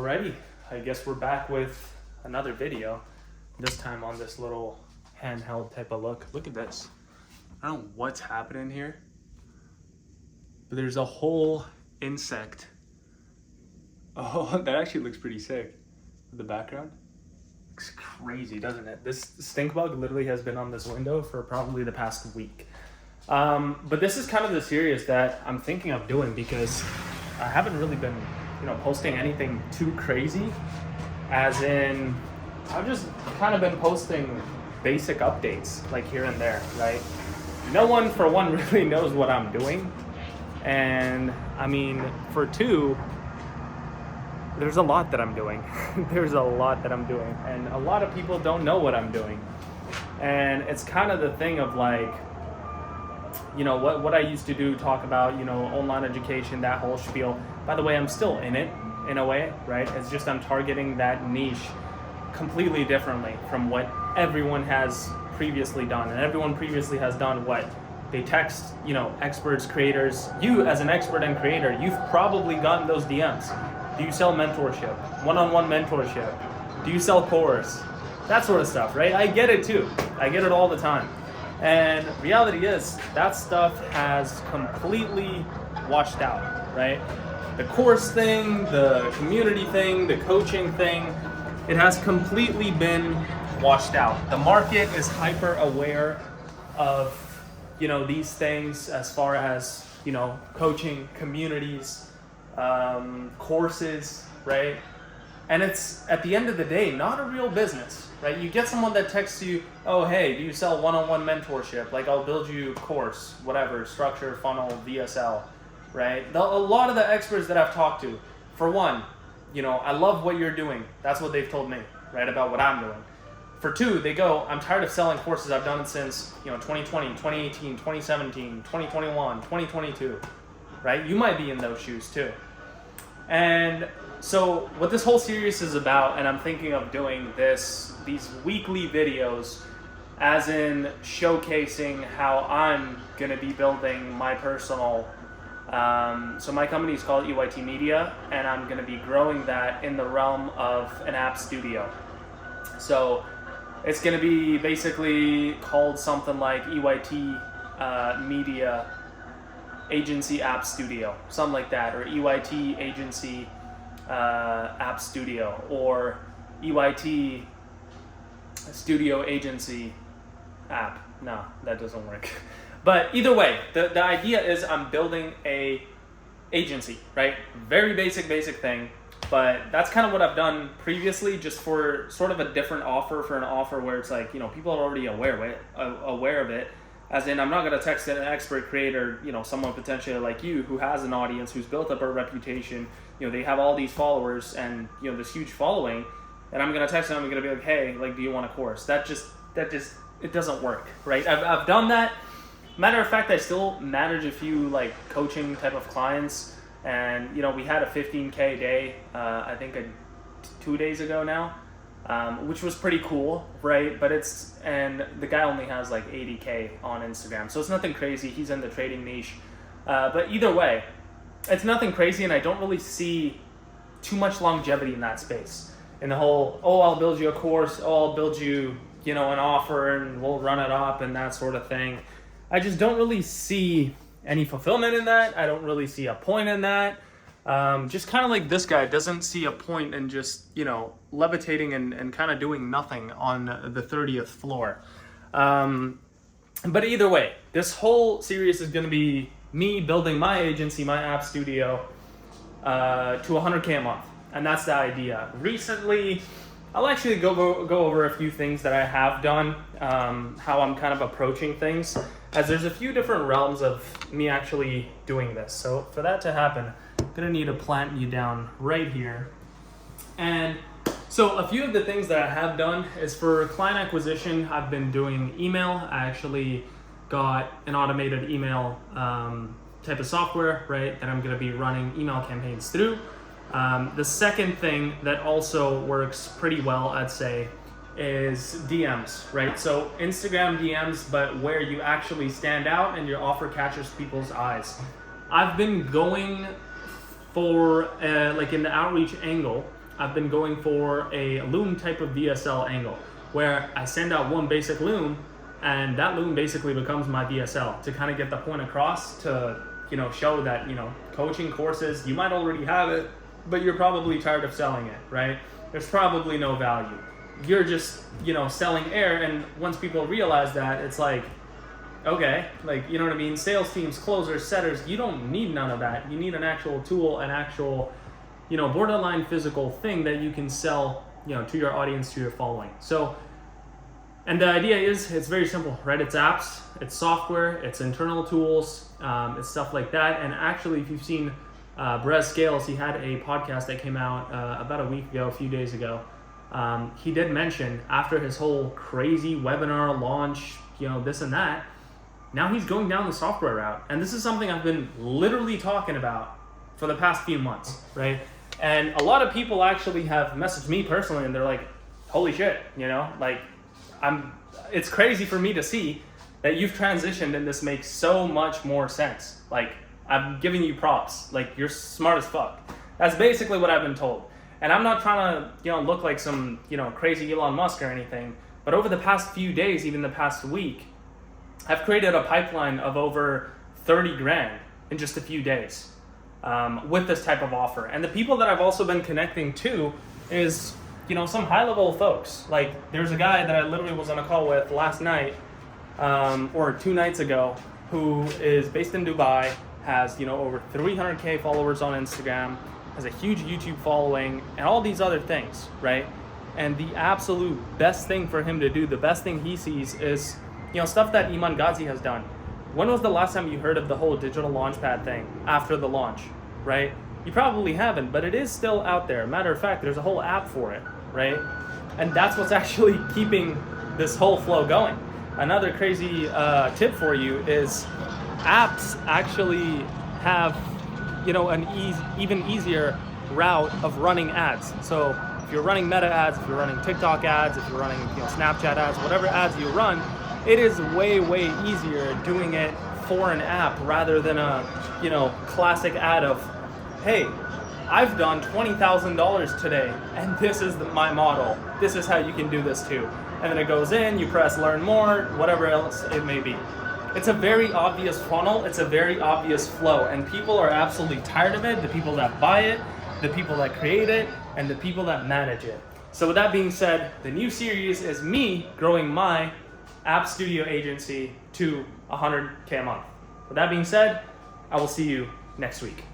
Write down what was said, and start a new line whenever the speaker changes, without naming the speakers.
Alrighty, I guess we're back with another video. This time on this little handheld type of look. Look at this. I don't know what's happening here, but there's a whole insect. Oh, that actually looks pretty sick. The background looks crazy, doesn't it? This stink bug literally has been on this window for probably the past week. But this is kind of the series that I'm thinking of doing because I haven't really been posting anything too crazy, as in I've just kind of been posting basic updates like here and there, right? No one for one really knows what I'm doing, and I mean for two, there's a lot that I'm doing. There's a lot that I'm doing, and a lot of people don't know what I'm doing, and it's kind of the thing of like, what I used to do, talk about, online education, that whole spiel. By the way, I'm still in it, in a way, right? It's just I'm targeting that niche completely differently from what everyone has previously done. And everyone previously has done what? They text, experts, creators. You, as an expert and creator, you've probably gotten those DMs. Do you sell mentorship? One-on-one mentorship? Do you sell course? That sort of stuff, right? I get it too. I get it all the time. And reality is that stuff has completely washed out, right? The course thing, the community thing, the coaching thing, it has completely been washed out. The market is hyper aware of, these things as far as, coaching, communities, courses, right? And it's, at the end of the day, not a real business, right? You get someone that texts you, oh, hey, do you sell one-on-one mentorship? Like, I'll build you course, whatever, structure, funnel, VSL, right? A lot of the experts that I've talked to, for one, I love what you're doing. That's what they've told me, right, about what I'm doing. For two, they go, I'm tired of selling courses. I've done it since, 2020, 2018, 2017, 2021, 2022, right? You might be in those shoes too. And so what this whole series is about, and I'm thinking of doing these weekly videos, as in showcasing how I'm gonna be building my personal, so my company is called EYT Media, and I'm gonna be growing that in the realm of an app studio. So it's gonna be basically called something like EYT Media Agency App Studio, something like that, or EYT Agency App Studio, or EYT Studio Agency App. No, that doesn't work. But either way, the idea is I'm building a agency, right? Very basic thing, but that's kind of what I've done previously, just for sort of a different offer, for an offer where it's like, people are already aware of it. As in, I'm not going to text an expert creator, someone potentially like you who has an audience, who's built up a reputation, they have all these followers and, this huge following, and I'm going to text them, I'm going to be like, hey, like, do you want a course? That just, it doesn't work, right? I've done that. Matter of fact, I still manage a few, like, coaching type of clients, and, we had a 15K day, I think 2 days ago now. Which was pretty cool, right? But and the guy only has like 80K on Instagram, so it's nothing crazy. He's in the trading niche, but either way, it's nothing crazy, and I don't really see too much longevity in that space. In the whole, oh, I'll build you a course, oh, I'll build you, an offer, and we'll run it up and that sort of thing. I just don't really see any fulfillment in that. I don't really see a point in that. Just kind of like this guy doesn't see a point in just, levitating and kind of doing nothing on the 30th floor. But either way, this whole series is going to be me building my agency, my app studio, to 100K a month. And that's the idea. Recently, I'll actually go over a few things that I have done, how I'm kind of approaching things, as there's a few different realms of me actually doing this. So for that to happen, I'm gonna need to plant you down right here. And so a few of the things that I have done is for client acquisition, I've been doing email. I actually got an automated email type of software, right, that I'm gonna be running email campaigns through. The second thing that also works pretty well, I'd say, is DMs, right? So Instagram DMs, but where you actually stand out and your offer catches people's eyes. I've been going for like in the outreach angle, I've been going for a loom type of VSL angle, where I send out one basic loom, and that loom basically becomes my VSL to kind of get the point across to, show that, coaching courses, you might already have it, but you're probably tired of selling it, right? There's probably no value. You're just, selling air, and once people realize that, it's like, okay, like, you know what I mean? Sales teams, closers, setters, you don't need none of that. You need an actual tool, an actual, borderline physical thing that you can sell, to your audience, to your following. So, and the idea is, it's very simple, right? It's apps, it's software, it's internal tools, it's stuff like that. And actually, if you've seen Brez Scales, he had a podcast that came out about a few days ago. He did mention, after his whole crazy webinar launch, this and that, now he's going down the software route. And this is something I've been literally talking about for the past few months, right? And a lot of people actually have messaged me personally, and they're like, holy shit, it's crazy for me to see that you've transitioned and this makes so much more sense. Like, I'm giving you props. Like, you're smart as fuck. That's basically what I've been told. And I'm not trying to, look like some, crazy Elon Musk or anything. But over the past few days, even the past week, I've created a pipeline of over 30 grand in just a few days with this type of offer. And the people that I've also been connecting to is, some high-level folks. Like, there's a guy that I literally was on a call with last night or 2 nights ago who is based in Dubai, has, over 300K followers on Instagram, has a huge YouTube following, and all these other things, right? And the absolute best thing for him to do, the best thing he sees is, stuff that Iman Ghazi has done. When was the last time you heard of the whole digital launchpad thing after the launch, right? You probably haven't, but it is still out there. Matter of fact, there's a whole app for it, right? And that's what's actually keeping this whole flow going. Another crazy tip for you is apps actually have, an even easier route of running ads. So if you're running Meta ads, if you're running TikTok ads, if you're running Snapchat ads, whatever ads you run, it is way, way easier doing it for an app rather than a, classic ad of, hey, I've done $20,000 today, and this is my model. This is how you can do this too. And then it goes in, you press learn more, whatever else it may be. It's a very obvious funnel, it's a very obvious flow, and people are absolutely tired of it, the people that buy it, the people that create it, and the people that manage it. So with that being said, the new series is me growing my app studio agency to 100K a month. With that being said, I will see you next week.